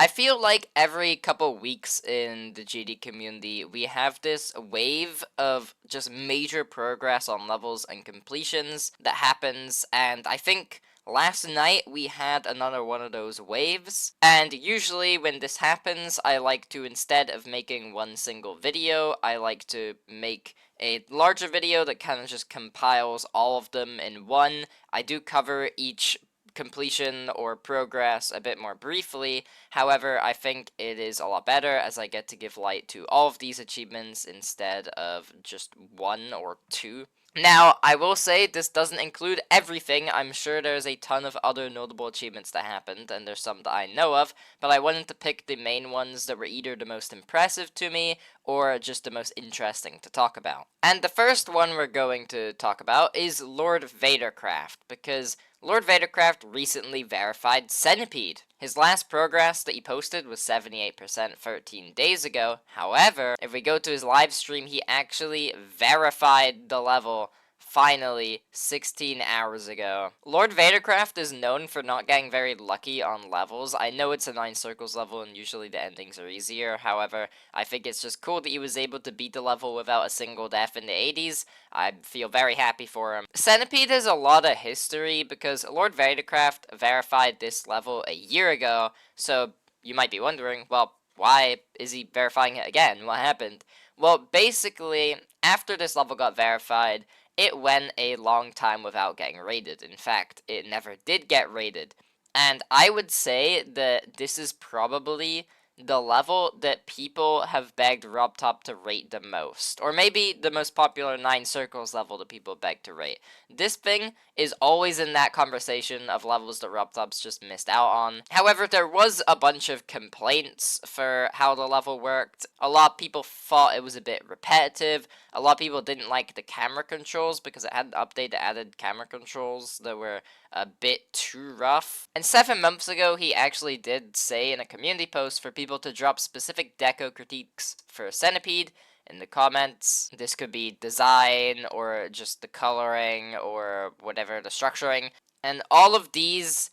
I feel like every couple weeks in the GD community, we have this wave of just major progress on levels and completions that happens, and I think last night we had another one of those waves, and usually when this happens, I like to, instead of making one single video, I like to make a larger video that kind of just compiles all of them in one. I do cover each completion or progress a bit more briefly. However, I think it is a lot better as I get to give light to all of these achievements instead of just one or two. Now, I will say this doesn't include everything. I'm sure there's a ton of other notable achievements that happened, and there's some that I know of, but I wanted to pick the main ones that were either the most impressive to me or just the most interesting to talk about. And the first one we're going to talk about is Lord Vadercraft, because Lord Vadercraft recently verified Centipede. His last progress that he posted was 78% 13 days ago. However, if we go to his live stream, he actually verified the level finally 16 hours ago. Lord Vadercraft is known for not getting very lucky on levels. I know it's a 9 circles level and usually the endings are easier. However, I think it's just cool that he was able to beat the level without a single death in the 80s. I feel very happy for him. Centipede has a lot of history because Lord Vadercraft verified this level a year ago, so you might be wondering, well, why is he verifying it again? What happened? Well, basically, after this level got verified, it went a long time without getting raided. In fact, it never did get raided. And I would say that this is probably the level that people have begged RobTop to rate the most. Or maybe the most popular 9 circles level that people beg to rate. This thing is always in that conversation of levels that RobTop's just missed out on. However, there was a bunch of complaints for how the level worked. A lot of people thought it was a bit repetitive. A lot of people didn't like the camera controls because it had an update that added camera controls that were a bit too rough. And 7 months ago, he actually did say in a community post for people to drop specific deco critiques for Centipede in the comments. This could be design or just the coloring or whatever, the structuring. And all of these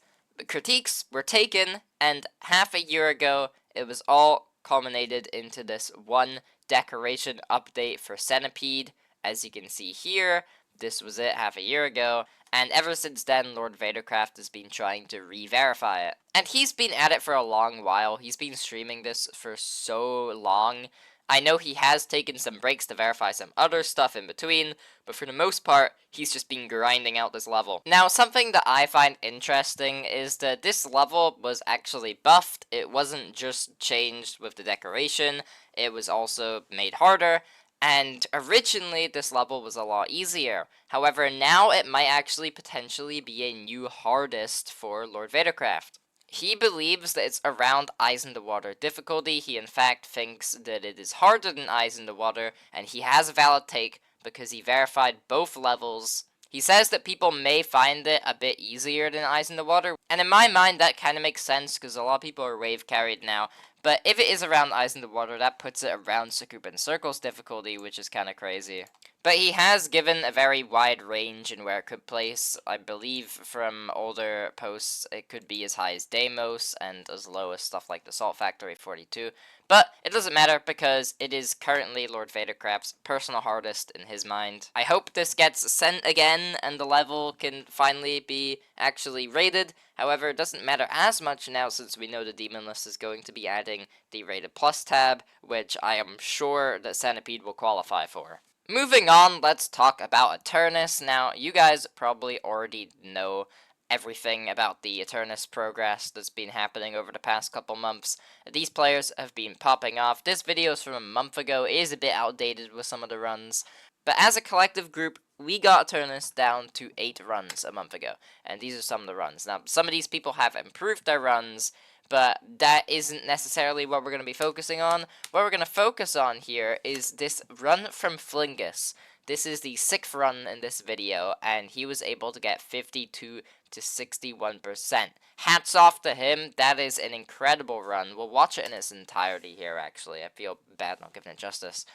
critiques were taken, and half a year ago, it was all culminated into this one decoration update for Centipede. As you can see here, this was it half a year ago, and ever since then, Lord Vadercraft has been trying to re-verify it. And he's been at it for a long while. He's been streaming this for so long. I know he has taken some breaks to verify some other stuff in between, but for the most part, he's just been grinding out this level. Now, something that I find interesting is that this level was actually buffed. It wasn't just changed with the decoration, it was also made harder. And originally, this level was a lot easier. However, now it might actually potentially be a new hardest for Lord Vadercraft. He believes that it's around Eyes in the Water difficulty. He in fact thinks that it is harder than Eyes in the Water, and he has a valid take because he verified both levels. He says that people may find it a bit easier than Eyes in the Water, and in my mind that kind of makes sense because a lot of people are wave carried now. But if it is around Eyes in the Water, that puts it around Sakoopa Circles difficulty, which is kind of crazy. But he has given a very wide range in where it could place. I believe from older posts it could be as high as Deimos and as low as stuff like the Salt Factory 42. But it doesn't matter because it is currently Lord Vadercraft's personal hardest in his mind. I hope this gets sent again and the level can finally be actually rated. However, it doesn't matter as much now since we know the Demon List is going to be adding the Rated Plus tab, which I am sure that Centipede will qualify for. Moving on, let's talk about Eternus. Now, you guys probably already know everything about the Eternus progress that's been happening over the past couple months. These players have been popping off. This video is from a month ago. It is a bit outdated with some of the runs. But as a collective group, we got Eternus down to 8 runs a month ago. And these are some of the runs. Now, some of these people have improved their runs, but that isn't necessarily what we're going to be focusing on. What we're going to focus on here is this run from Flingus. This is the 6th run in this video, and he was able to get 52 to 61%. Hats off to him. That is an incredible run. We'll watch it in its entirety here, actually. I feel bad not giving it justice.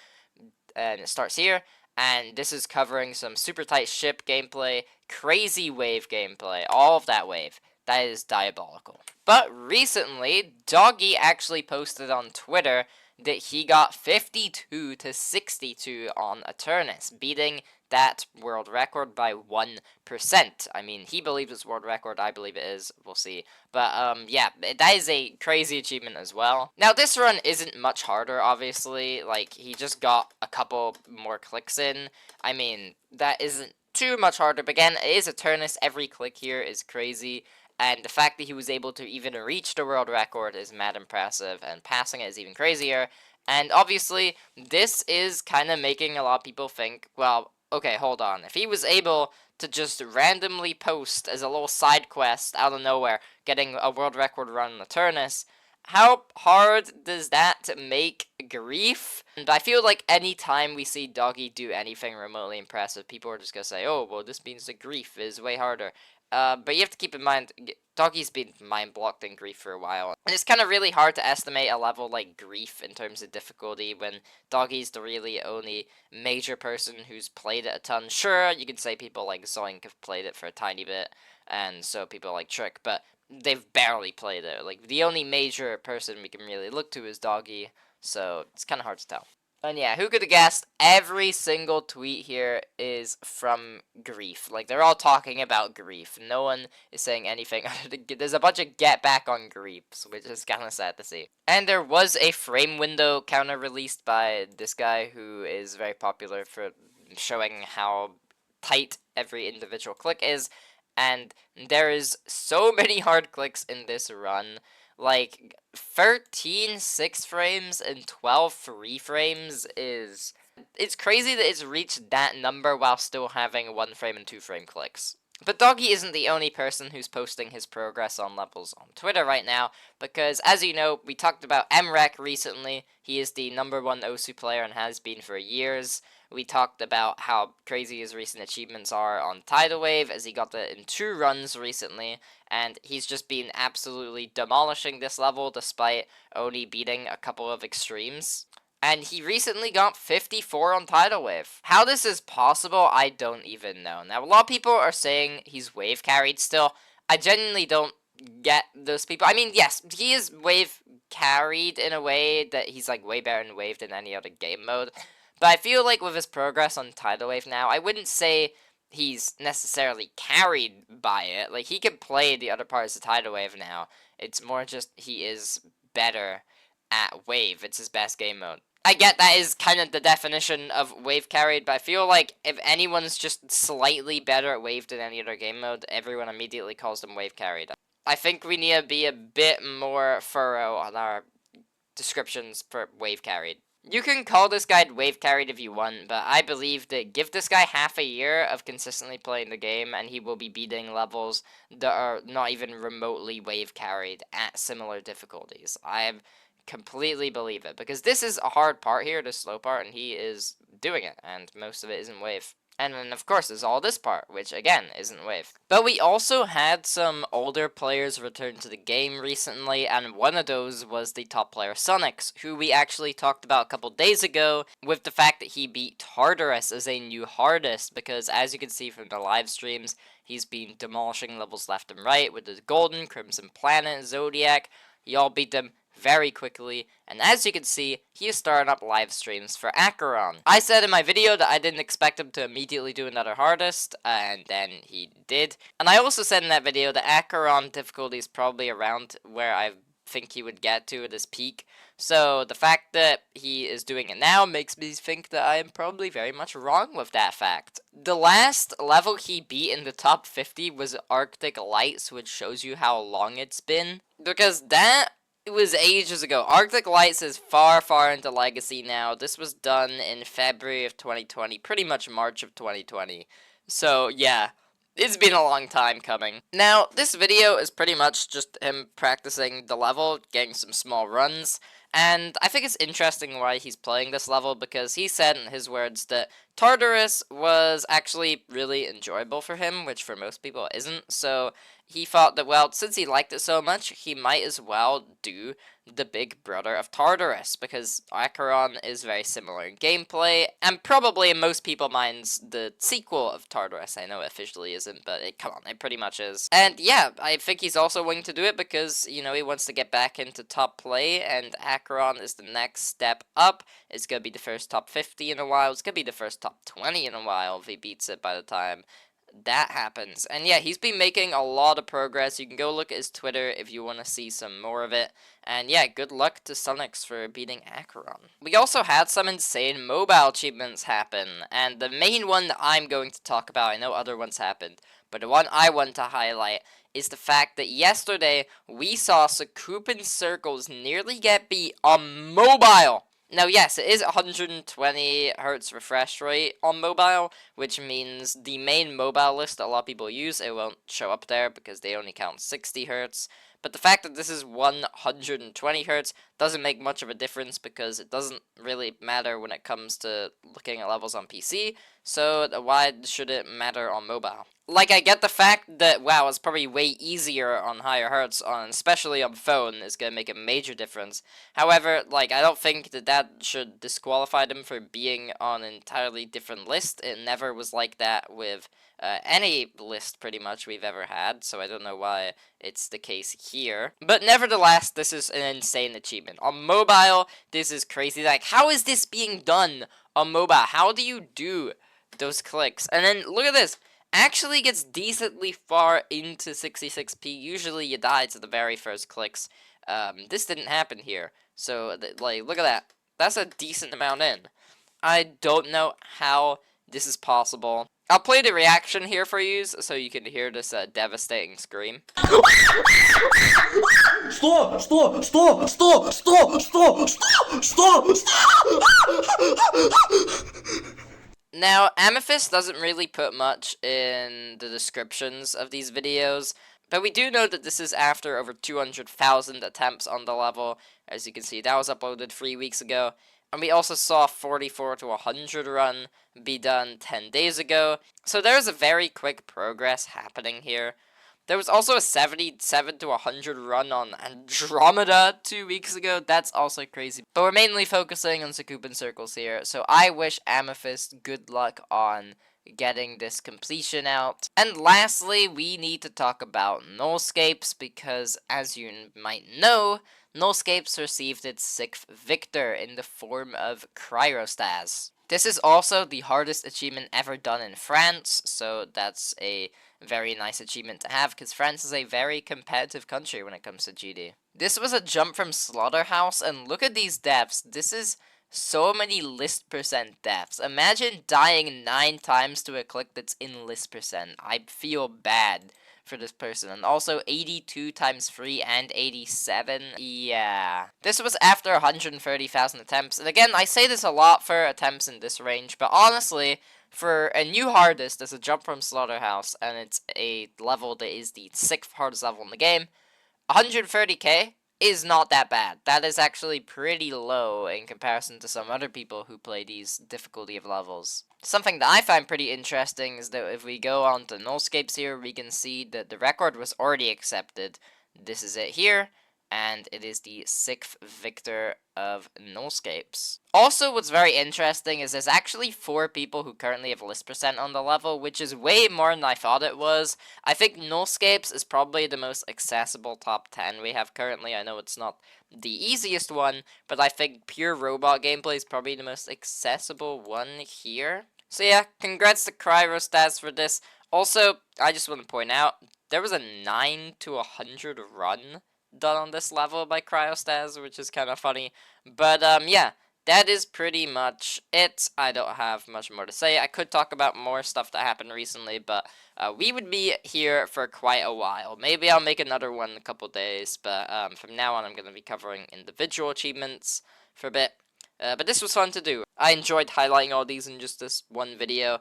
And it starts here. And this is covering some super tight ship gameplay, crazy wave gameplay, all of that wave. That is diabolical. But recently, Doggy actually posted on Twitter that he got 52 to 62 on Eternus, beating that world record by 1%. I mean, he believes it's world record, I believe it is, we'll see. But, yeah, that is a crazy achievement as well. Now, this run isn't much harder, obviously. Like, he just got a couple more clicks in. I mean, that isn't too much harder, but again, it is Eternus. Every click here is crazy. And the fact that he was able to even reach the world record is mad impressive, and passing it is even crazier. And obviously, this is kind of making a lot of people think, well, okay, hold on. If he was able to just randomly post as a little side quest out of nowhere, getting a world record run in Eternus, how hard does that make Grief? And I feel like anytime we see Doggy do anything remotely impressive, people are just gonna say, oh, well, this means that Grief is way harder. But you have to keep in mind, Doggy's been mind-blocked in Grief for a while. And it's kind of really hard to estimate a level like Grief in terms of difficulty when Doggy's the really only major person who's played it a ton. Sure, you could say people like Zoink have played it for a tiny bit, and so people like Trick, but they've barely played it. Like, the only major person we can really look to is Doggy, so it's kind of hard to tell. And yeah, who could have guessed? Every single tweet here is from Grief. Like, they're all talking about Grief. No one is saying anything. There's a bunch of get back on Griefs, which is kind of sad to see. And there was a frame window counter released by this guy who is very popular for showing how tight every individual click is. And there is so many hard clicks in this run. Like, 13 6 frames and 12 3 frames is... It's crazy that it's reached that number while still having 1 frame and 2 frame clicks. But Doggy isn't the only person who's posting his progress on levels on Twitter right now, because as you know, we talked about Mrek recently. He is the #1 Osu player and has been for years. We talked about how crazy his recent achievements are on Tidal Wave, as he got it in 2 runs recently, and he's just been absolutely demolishing this level despite only beating a couple of extremes. And he recently got 54 on Tidal Wave. How this is possible, I don't even know. Now, a lot of people are saying he's wave carried still. I genuinely don't get those people. I mean, yes, he is wave carried in a way that he's like way better in wave than any other game mode. But I feel like with his progress on Tidal Wave now, I wouldn't say he's necessarily carried by it. Like, he can play the other parts of Tidal Wave now. It's more just he is better at wave. It's his best game mode. I get that is kind of the definition of wave carried, but I feel like if anyone's just slightly better at wave than any other game mode, everyone immediately calls them wave carried. I think we need to be a bit more thorough on our descriptions for wave carried. You can call this guy wave carried if you want, but I believe that give this guy half a year of consistently playing the game and he will be beating levels that are not even remotely wave carried at similar difficulties. I completely believe it, because this is a hard part here, the slow part, and he is doing it, and most of it isn't wave. And then, of course, there's all this part, which, again, isn't wave. But we also had some older players return to the game recently, and one of those was the top player, Sonix, who we actually talked about a couple days ago, with the fact that he beat Tartarus as a new hardest, because as you can see from the live streams, he's been demolishing levels left and right with the Golden, Crimson Planet, Zodiac. He all beat them very quickly, and as you can see, he is starting up live streams for Acheron. I said in my video that I didn't expect him to immediately do another hardest, and then he did. And I also said in that video that Acheron difficulty is probably around where I think he would get to at his peak. So the fact that he is doing it now makes me think that I am probably very much wrong with that fact. The last level he beat in the top 50 was Arctic Lights, which shows you how long it's been, because that it was ages ago. Arctic Lights is far, far into Legacy now. This was done in February of 2020, pretty much March of 2020. So, yeah, it's been a long time coming. Now, this video is pretty much just him practicing the level, getting some small runs, And I think it's interesting why he's playing this level, because he said in his words that Tartarus was actually really enjoyable for him, which for most people isn't. So he thought that, well, since he liked it so much, he might as well do the big brother of Tartarus, because Acheron is very similar in gameplay, and probably in most people's minds the sequel of Tartarus. I know it officially isn't, but come on, it pretty much is. And yeah, I think he's also willing to do it because, you know, he wants to get back into top play, and Acheron is the next step up. It's gonna be the first top 50 in a while. It's gonna be the first top 20 in a while if he beats it by the time that happens. And yeah, he's been making a lot of progress. You can go look at his Twitter if you want to see some more of it. And yeah, good luck to Sunix for beating Acheron. We also had some insane mobile achievements happen, and the main one that I'm going to talk about, I know other ones happened, but the one I want to highlight is the fact that yesterday we saw Sakupin Circles nearly get beat on mobile. Now, yes, it is 120 hertz refresh rate on mobile, which means the main mobile list that a lot of people use, it won't show up there because they only count 60 hertz. But the fact that this is 120 hertz doesn't make much of a difference because it doesn't really matter when it comes to looking at levels on PC, so why should it matter on mobile? Like, I get the fact that, wow, it's probably way easier on higher hertz, especially on phone, is going to make a major difference. However, like, I don't think that should disqualify them for being on an entirely different list. It never was like that with any list, pretty much, we've ever had, so I don't know why it's the case here. But nevertheless, this is an insane achievement. On mobile, this is crazy. Like, how is this being done on mobile? How do you do those clicks? And then, look at this. Actually gets decently far into 66p. Usually you die to the very first clicks. This didn't happen here. So, like, look at that. That's a decent amount in. I don't know how this is possible. I'll play the reaction here for you so you can hear this devastating scream. Что? Что? Что? Что? Что? Что? Что? Что? Now, Amethyst doesn't really put much in the descriptions of these videos, but we do know that this is after over 200,000 attempts on the level. As you can see, that was uploaded 3 weeks ago. And we also saw 44 to 100 run be done 10 days ago. So there's a very quick progress happening here. There was also a 77 to 100 run on Andromeda 2 weeks ago. That's also crazy. But we're mainly focusing on Sakupin Circles here. So I wish Amethyst good luck on getting this completion out. And lastly, we need to talk about Nullscapes because, as you might know, Nullscapes received its 6th victor in the form of Cryostas. This is also the hardest achievement ever done in France, so that's a very nice achievement to have, because France is a very competitive country when it comes to GD. This was a jump from Slaughterhouse, and look at these deaths. This is so many list percent deaths. Imagine dying 9 times to a click that's in list percent. I feel bad for this person. And also 82 times 3 and 87. Yeah. This was after 130,000 attempts. And again, I say this a lot for attempts in this range, but honestly, for a new hardest, there's a jump from Slaughterhouse, and it's a level that is the 6th hardest level in the game. 130k is not that bad. That is actually pretty low in comparison to some other people who play these difficulty of levels. Something that I find pretty interesting is that if we go on to Nullscapes here, we can see that the record was already accepted. This is it here, and it is the 6th victor of Nullscapes. Also, what's very interesting is there's actually 4 people who currently have list percent on the level, which is way more than I thought it was. I think Nullscapes is probably the most accessible top 10 we have currently. I know it's not the easiest one, but I think pure robot gameplay is probably the most accessible one here. So yeah, congrats to Cryostas for this. Also, I just want to point out, there was a 9 to 100 run done on this level by Cryostas, which is kind of funny. But yeah, that is pretty much it. I don't have much more to say. I could talk about more stuff that happened recently, but we would be here for quite a while. Maybe I'll make another one in a couple days, but from now on I'm going to be covering individual achievements for a bit. But this was fun to do. I enjoyed highlighting all these in just this one video.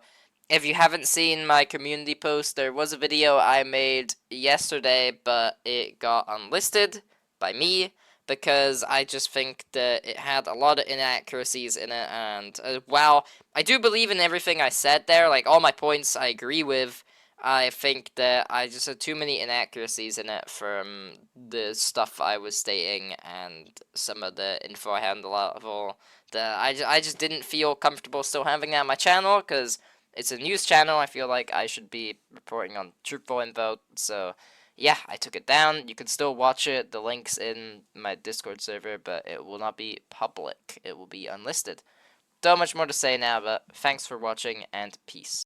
If you haven't seen my community post, there was a video I made yesterday, but it got unlisted by me because I just think that it had a lot of inaccuracies in it. And while I do believe in everything I said there, like all my points I agree with, I think that I just had too many inaccuracies in it from the stuff I was stating and some of the info I had on the level. That I just didn't feel comfortable still having that on my channel because it's a news channel. I feel like I should be reporting on truthful info. So yeah, I took it down. You can still watch it. The link's in my Discord server, but it will not be public. It will be unlisted. Don't much more to say now, but thanks for watching and peace.